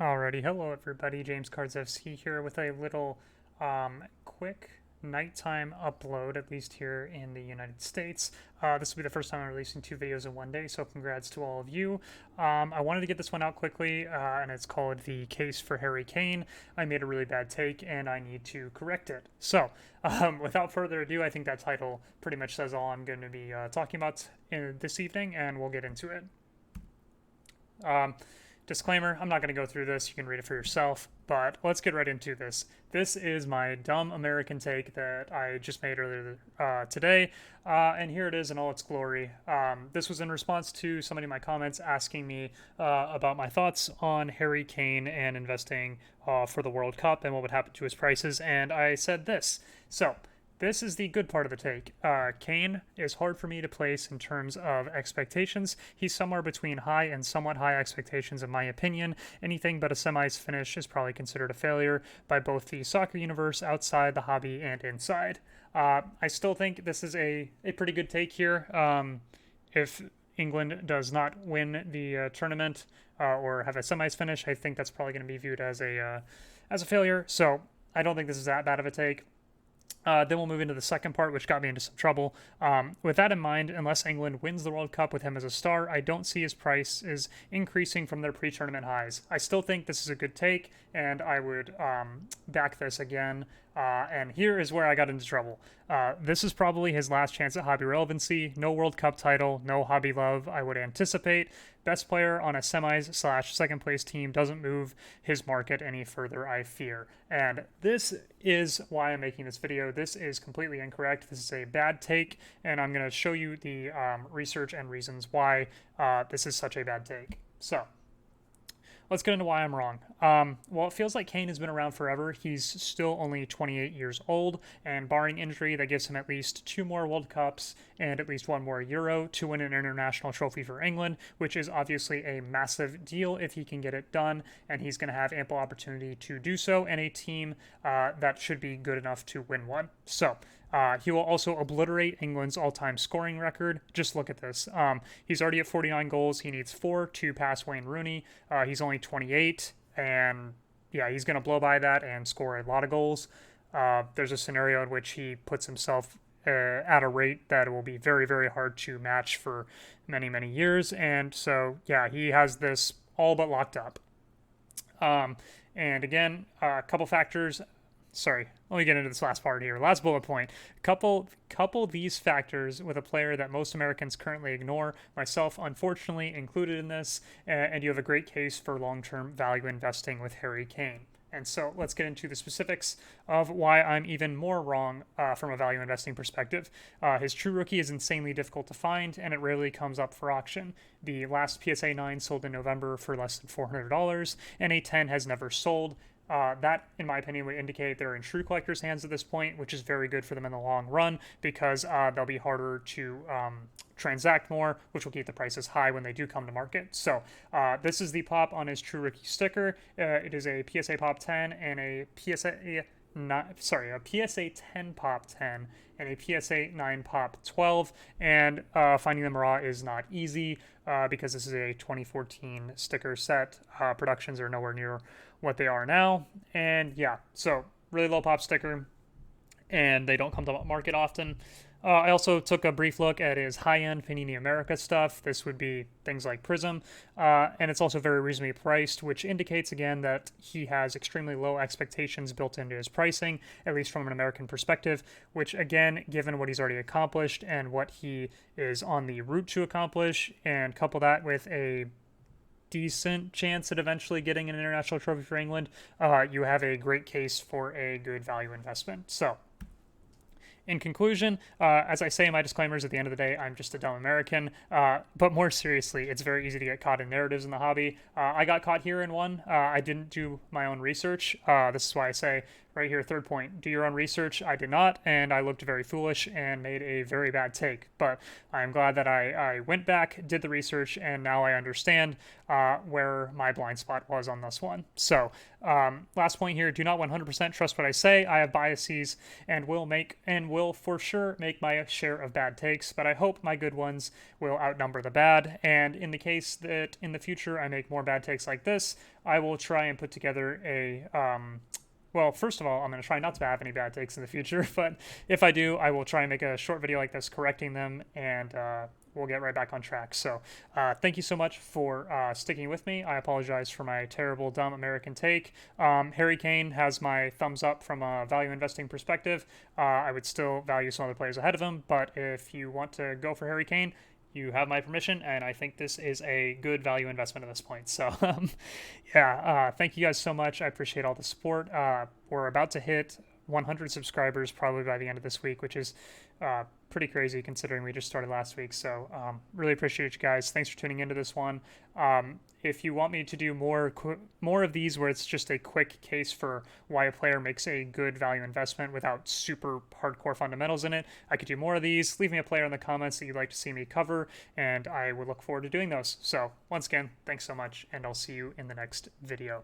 Alrighty, hello everybody. James Cards FC here with a little quick nighttime upload, at least here in the United States. This will be the first time I'm releasing 2 videos in one day, so congrats to all of you. I wanted to get this one out quickly, and it's called The Case for Harry Kane. I made a really bad take, and I need to correct it. So, without further ado, I think that title pretty much says all I'm going to be talking about this evening, and we'll get into it. Disclaimer, I'm not going to go through this. You can read it for yourself, but let's get right into this. This is my dumb American take that I just made earlier today, and here it is in all its glory. This was in response to somebody in my comments asking me about my thoughts on Harry Kane and investing for the World Cup and what would happen to his prices, and I said this. So, this is the good part of the take. Kane is hard for me to place in terms of expectations. He's somewhere between high and somewhat high expectations, in my opinion. Anything but a semis finish is probably considered a failure by both the soccer universe, outside the hobby, and inside. I still think this is a pretty good take here. If England does not win the tournament or have a semis finish, I think that's probably going to be viewed as a failure. So I don't think this is that bad of a take. Then we'll move into the second part, which got me into some trouble. With that in mind, unless England wins the World Cup with him as a star, I don't see his price is increasing from their pre-tournament highs. I still think this is a good take, and I would back this again. And here is where I got into trouble. This is probably his last chance at hobby relevancy. No World Cup title, no hobby love, I would anticipate. Best player on a semis/second place team doesn't move his market any further, I fear. And this is why I'm making this video. This is completely incorrect. This is a bad take, and I'm going to show you the research and reasons why this is such a bad take. So, let's get into why I'm wrong. Well, it feels like Kane has been around forever. He's still only 28 years old, and barring injury, that gives him at least 2 more World Cups and at least 1 more Euro to win an international trophy for England, which is obviously a massive deal if he can get it done, and he's going to have ample opportunity to do so in a team that should be good enough to win one. So, he will also obliterate England's all-time scoring record. Just look at this. He's already at 49 goals. He needs 4 to pass Wayne Rooney. He's only 28, and yeah, he's going to blow by that and score a lot of goals. There's a scenario in which he puts himself at a rate that will be very, very hard to match for many, many years. And so, yeah, he has this all but locked up. And again, a couple factors. Sorry, let me get into this last part here. Last bullet point. Couple these factors with a player that most Americans currently ignore, myself unfortunately included in this, and you have a great case for long-term value investing with Harry Kane. And so let's get into the specifics of why I'm even more wrong from a value investing perspective. His true rookie is insanely difficult to find, and it rarely comes up for auction. The last PSA 9 sold in November for less than $400, and a 10 has never sold. That, in my opinion, would indicate they're in true collectors' hands at this point, which is very good for them in the long run because they'll be harder to transact more, which will keep the prices high when they do come to market. So this is the pop on his true rookie sticker. It is a PSA Pop 10 and a PSA 10 Pop 10 and a PSA 9 Pop 12, and finding them raw is not easy because this is a 2014 sticker set. Productions are nowhere near what they are now, and yeah, so really low pop sticker, and they don't come to market often. I also took a brief look at his high-end Panini America stuff. This would be things like Prism, and it's also very reasonably priced, which indicates, again, that he has extremely low expectations built into his pricing, at least from an American perspective, which, again, given what he's already accomplished and what he is on the route to accomplish, and couple that with a decent chance at eventually getting an international trophy for England, you have a great case for a good value investment. So, in conclusion, as I say in my disclaimers, at the end of the day, I'm just a dumb American. But more seriously, it's very easy to get caught in narratives in the hobby. I got caught here in one. I didn't do my own research. This is why I say right here, third point, do your own research. I did not, and I looked very foolish and made a very bad take. But I'm glad that I went back, did the research, and now I understand where my blind spot was on this one. So, last point here, do not 100% trust what I say. I have biases and will for sure make my share of bad takes, but I hope my good ones will outnumber the bad. And in the case that in the future I make more bad takes like this, I will try and put together a well, first of all, I'm going to try not to have any bad takes in the future, but if I do, I will try and make a short video like this correcting them, and we'll get right back on track. So thank you so much for sticking with me. I apologize for my terrible, dumb American take. Harry Kane has my thumbs up from a value investing perspective. I would still value some other players ahead of him, but if you want to go for Harry Kane, you have my permission, and I think this is a good value investment at this point. So, yeah, thank you guys so much. I appreciate all the support. We're about to hit 100 subscribers probably by the end of this week, which is pretty crazy considering we just started last week. So really appreciate you guys. Thanks for tuning into this one. If you want me to do more of these where it's just a quick case for why a player makes a good value investment without super hardcore fundamentals in it, I could do more of these. Leave me a player in the comments that you'd like to see me cover, and I would look forward to doing those. So once again, thanks so much, and I'll see you in the next video.